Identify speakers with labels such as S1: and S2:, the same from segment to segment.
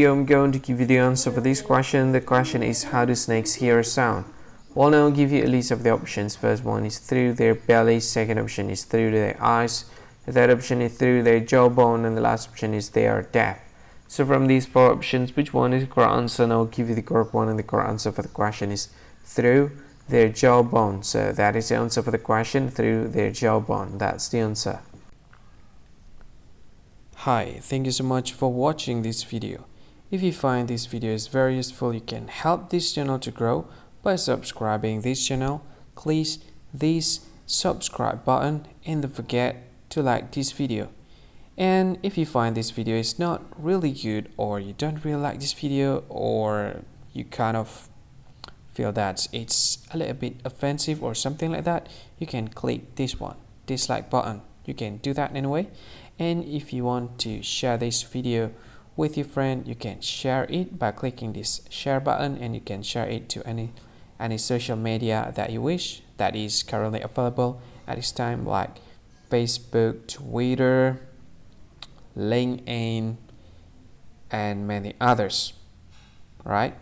S1: I'm going to give you the answer for this question. The question is, how do snakes hear sound? Well, now I'll give you a list of the options. First one is through their belly, second option is through their eyes, the third option is through their jawbone, and the last option is they are deaf. So from these four options, which one is the correct answer? And I'll give you the correct one, and the correct answer for the question is through their jawbone. So that is the answer for the question, through their jawbone. That's the answer. Hi, thank you so much for watching this video. If you find this video is very useful, you can help this channel to grow by subscribing this channel. Please this subscribe button and don't forget to like this video. And if you find this video is not really good, or you don't really like this video, or you kind of feel that it's a little bit offensive or something like that, you can click this one, dislike button. You can do that anyway. And if you want to share this video with your friend, you can share it by clicking this share button, and you can share it to any social media that you wish that is currently available at this time, like Facebook, Twitter, LinkedIn, and many others, right?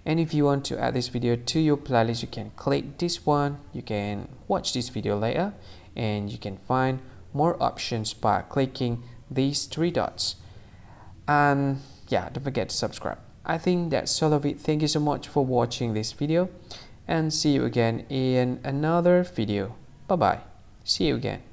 S1: And if you want to add this video to your playlist, you can click this one. You can watch this video later, and you can find more options by clicking these three dots. And yeah, don't forget to subscribe. I think that's all of it. Thank you so much for watching this video, and see you again in another video. Bye bye. See you again.